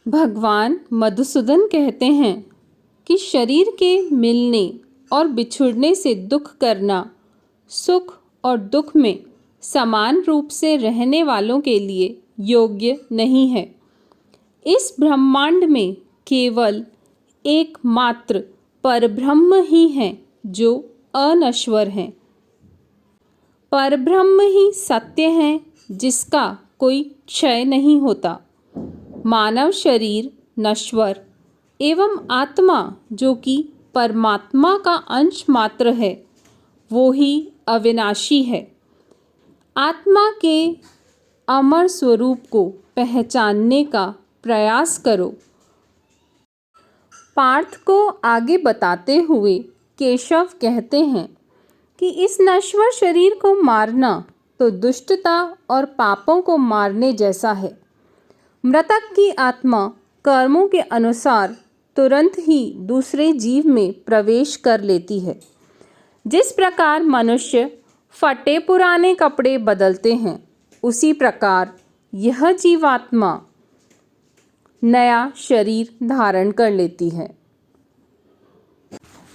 भगवान मधुसूदन कहते हैं कि शरीर के मिलने और बिछुड़ने से दुख करना सुख और दुख में समान रूप से रहने वालों के लिए योग्य नहीं है। इस ब्रह्मांड में केवल एकमात्र परब्रह्म ही है जो अनश्वर है। परब्रह्म ही सत्य है जिसका कोई क्षय नहीं होता। मानव शरीर नश्वर एवं आत्मा जो कि परमात्मा का अंश मात्र है वो ही अविनाशी है। आत्मा के अमर स्वरूप को पहचानने का प्रयास करो। पार्थ को आगे बताते हुए केशव कहते हैं कि इस नश्वर शरीर को मारना तो दुष्टता और पापों को मारने जैसा है। मृतक की आत्मा कर्मों के अनुसार तुरंत ही दूसरे जीव में प्रवेश कर लेती है। जिस प्रकार मनुष्य फटे पुराने कपड़े बदलते हैं उसी प्रकार यह जीवात्मा नया शरीर धारण कर लेती है।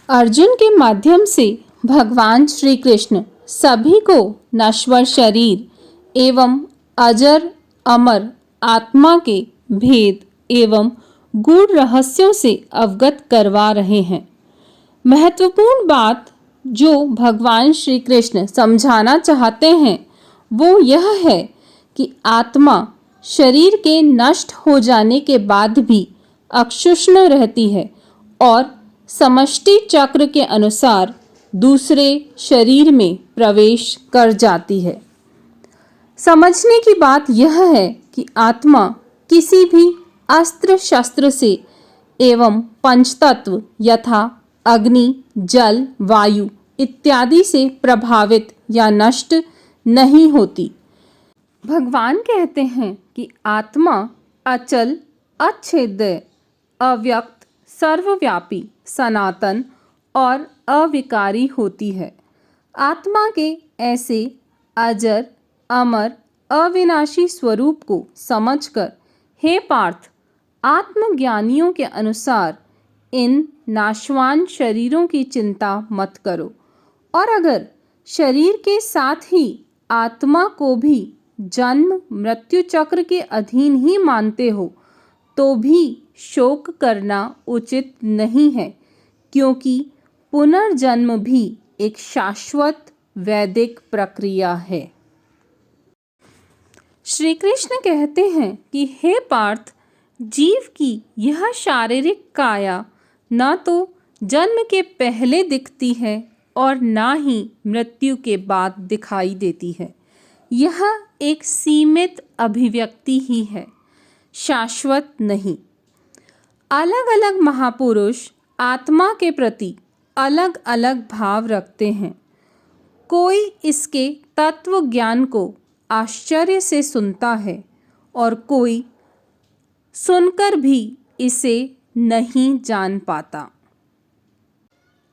अर्जुन के माध्यम से भगवान श्री कृष्ण सभी को नश्वर शरीर एवं अजर अमर आत्मा के भेद एवं गूढ़ रहस्यों से अवगत करवा रहे हैं। महत्वपूर्ण बात जो भगवान श्री कृष्ण समझाना चाहते हैं वो यह है कि आत्मा शरीर के नष्ट हो जाने के बाद भी अक्षुण्ण रहती है और समष्टि चक्र के अनुसार दूसरे शरीर में प्रवेश कर जाती है। समझने की बात यह है कि आत्मा किसी भी अस्त्र शस्त्र से एवं पंचतत्व यथा अग्नि जल वायु इत्यादि से प्रभावित या नष्ट नहीं होती। भगवान कहते हैं कि आत्मा अचल अच्छेद्य अव्यक्त सर्वव्यापी सनातन और अविकारी होती है। आत्मा के ऐसे अजर अमर अविनाशी स्वरूप को समझकर हे पार्थ, आत्मज्ञानियों के अनुसार इन नाशवान शरीरों की चिंता मत करो और अगर शरीर के साथ ही आत्मा को भी जन्म मृत्यु चक्र के अधीन ही मानते हो तो भी शोक करना उचित नहीं है, क्योंकि पुनर्जन्म भी एक शाश्वत वैदिक प्रक्रिया है। श्री कृष्ण कहते हैं कि हे पार्थ, जीव की यह शारीरिक काया न तो जन्म के पहले दिखती है और ना ही मृत्यु के बाद दिखाई देती है। यह एक सीमित अभिव्यक्ति ही है, शाश्वत नहीं। अलग अलग महापुरुष आत्मा के प्रति अलग अलग भाव रखते हैं। कोई इसके तत्व ज्ञान को आश्चर्य से सुनता है और कोई सुनकर भी इसे नहीं जान पाता।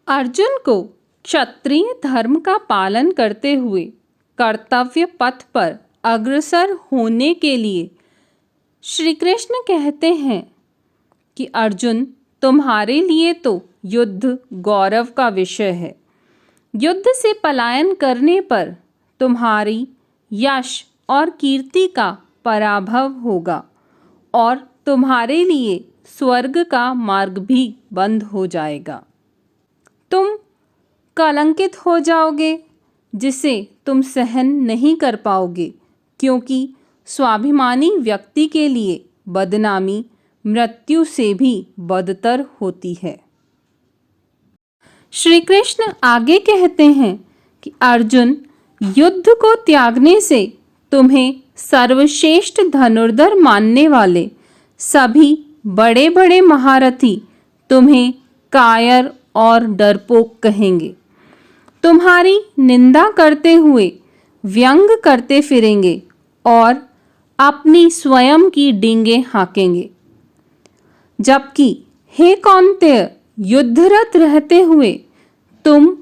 अर्जुन को क्षत्रिय धर्म का पालन करते हुए कर्तव्य पथ पर अग्रसर होने के लिए श्री कृष्ण कहते हैं कि अर्जुन, तुम्हारे लिए तो युद्ध गौरव का विषय है। युद्ध से पलायन करने पर तुम्हारी यश और कीर्ति का पराभव होगा और तुम्हारे लिए स्वर्ग का मार्ग भी बंद हो जाएगा। तुम कलंकित हो जाओगे जिसे तुम सहन नहीं कर पाओगे, क्योंकि स्वाभिमानी व्यक्ति के लिए बदनामी मृत्यु से भी बदतर होती है। श्री कृष्ण आगे कहते हैं कि अर्जुन, युद्ध को त्यागने से तुम्हें सर्वश्रेष्ठ धनुर्धर मानने वाले सभी बड़े बड़े महारथी तुम्हें कायर और डरपोक कहेंगे। तुम्हारी निंदा करते हुए व्यंग करते फिरेंगे और अपनी स्वयं की डींगे हाँकेंगे। जबकि हे कौन्तेय, युद्धरत रहते हुए तुम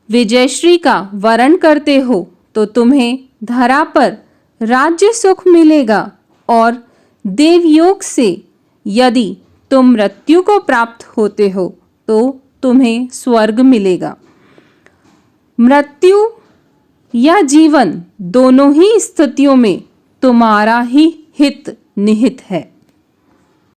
विजयश्री का वरण करते हो तो तुम्हें धरा पर राज्य सुख मिलेगा और देवयोग से यदि तुम मृत्यु को प्राप्त होते हो तो तुम्हें स्वर्ग मिलेगा। मृत्यु या जीवन दोनों ही स्थितियों में तुम्हारा ही हित निहित है।